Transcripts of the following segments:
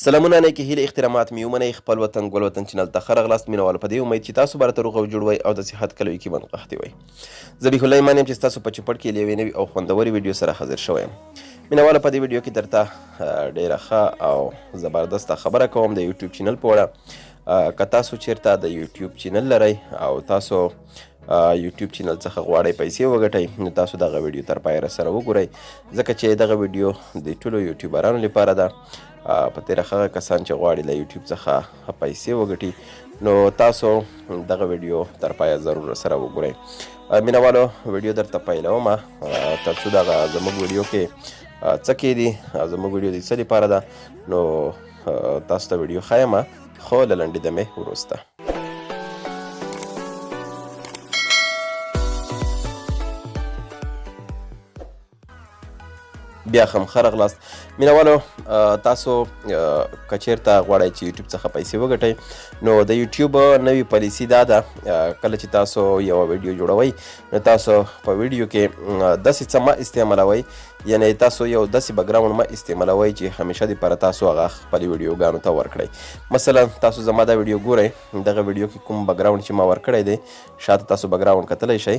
سلامونه نیکې هیلې احترامات مې ومنئ خپل وطن ګل وطن چینل ته ښه راغلاست مینهوالو په دې امید چې تاسو به راته روغ او جوړ وئ او د صحت کلوي کې بندقحطې وئ ذبیح الله ایمان یم چې ستاسو په چوپړ کې له یوې نوي او خوندورې ویډیو سره حاضر شوی یم مینهوالو په دې ویډیو کې درته ډېره ښه او زبردسته خبره کوم د یوټیوب چینل په اړه که تاسو چیرته د یوټیوب چینل لرئ او تاسو یوټیوب چینل څخه غواړئ پیسې وګټئ نو تاسو دغه ویډیو تر پایه سره وګورئ ځکه چې دغه ویډیو د ټولو یوټیوبرانو لپاره ده په تېره هغه کسان چې غواړي له یوټیوب څخه پیسې وګټي نو تاسو دغه ویډیو تر پایه ضرور سره وګورئ مینهوالو ویډیو درته پیلومه تر څو دغه زموږ ویډیو کې څه کېدي زموږ ویډیو د څه لپاره ده نو تاسو ته ویډیو ښیم خو له لنډې دمې وروسته بیا هم ښه راغلاست مینهوالو تاسو که چیرته غواړئ چې یوټیوب څخه پیسې وګټئ نو د یوټیوب نوې پالیسي دا ده کله چې تاسو یوه ویډیو جوړوئ نو تاسو په ویډیو کې داسې څه مه استعمالوئ یعنې تاسو یو داسې بکګراونډ مه استعمالوئ چې همیشه دپاره تاسو هغه خپلې ویډیوګانو ته ورکړئ مثلا تاسو زما دا ویډیو ګورئ دغه ویډیو کې کوم بکګراونډ چې ما ورکړی دی شاته تاسو بکګراونډ کتلی شئ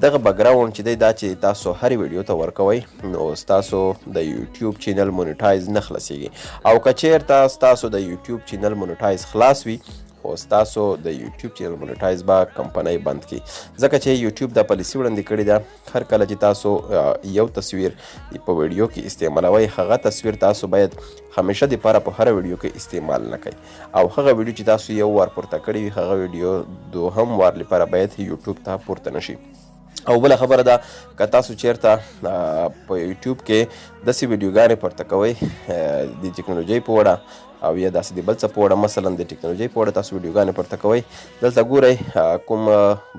دغه بکګراونډ چې دی دا چې تاسو هرې ویډیو ته ورکوئ نو ستاسو د یوټیوب چینل مونیټایز نه خلاصیږي او که چیرته ستاسو د یوټیوب چینل مونیټایز خلاص وي خو ستاسو د یوټیوب چینل مونیټایز به کمپنۍ بند کړي ځکه چې یوټیوب دا پالیسي وړاندې کړې ده هر کله چې تاسو یو تصویر په ویډیو کې استعمالوئ هغه تصویر تاسو باید همیشه دپاره په هره ویډیو کې استعمال نه کوئ او هغه ویډیو چې تاسو یو وار پورته کړې وي هغه ویډیو دوهم وار لپاره باید یوټیوب ته پورته نشي او بله خبره ده که تاسو چیرته په یوټیوب کې داسې ویډیوګانې پورته کوئ د ټکنالوژۍ په اړه او یا داسې د بل څه په اړه مثلا د ټکنالوژۍ په اړه تاسو ویډیوګانې پورته کوئ دلته ګورئ کوم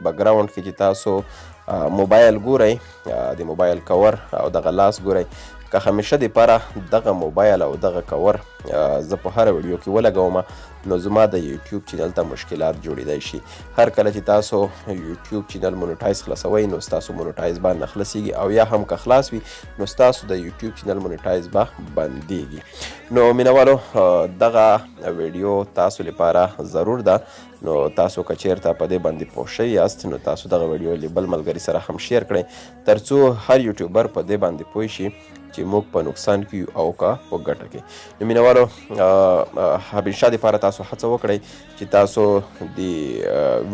بکګراونډ کې چې تاسو موبایل ګورئ د موبایل کور او دغه لاس ګورئ که همیشه دپاره دغه موبایل او دغه کور زه په هره ویډیو کې ولګوم نو زما د یوټیوب چینل ته مشکلات جوړیدای شي هر کله چې تاسو یوټیوب چینل مونیټایز خلاصوئ نو ستاسو مونیټایز به نه خلاصیږي او یا هم که خلاص وي نو ستاسو د یوټیوب چینل مونیټایز به بندیږي نو مینهوالو دغه ویډیو تاسو لپاره ضرور ده نو تاسو که چیرته په دې باندې پوه شوي یاست نو تاسو دغه ویډیو له بل ملګري سره هم شیر کړئ تر څو هر یوټیوبر په دې باندې پوه شي چې موږ په نقصان کې یو او که په ګټه کې نو مینهوالو همیشه دپاره تاسو هڅه وکړئ چې تاسو د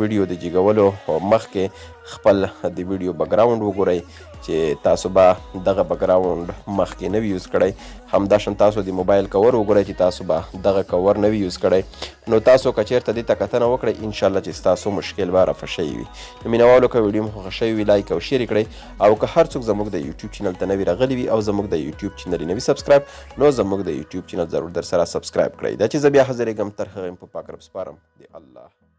ویډیو د جګولو مخکې خپل د ویډیو بکګراونډ وګورئ چې تاسو به دغه بکګراونډ مخکې نه وي یوز کړی همداشان تاسو د موبایل کور وګورئ چې تاسو به دغه کور نه وي یوز کړی نو تاسو که چیرته دې ته کتنه وکړئ انشاءالله چې ستاسو مشکل به رفع شوی وي نو مینهوالو که ویډیو مو خوښه شوې وي لایک او شیر کړئ او که هر څوک زموږ د یوټیوب چینل ته نوي راغلي وي او زموږ د یوټیوب چینل یې نوي سبسکرایب نو زموږ د یوټیوب چینل ضرور در سره سبسکرایب کړئ دا چې زه بیا حاضرېږم تر هغې په پاک رب سپارم د الله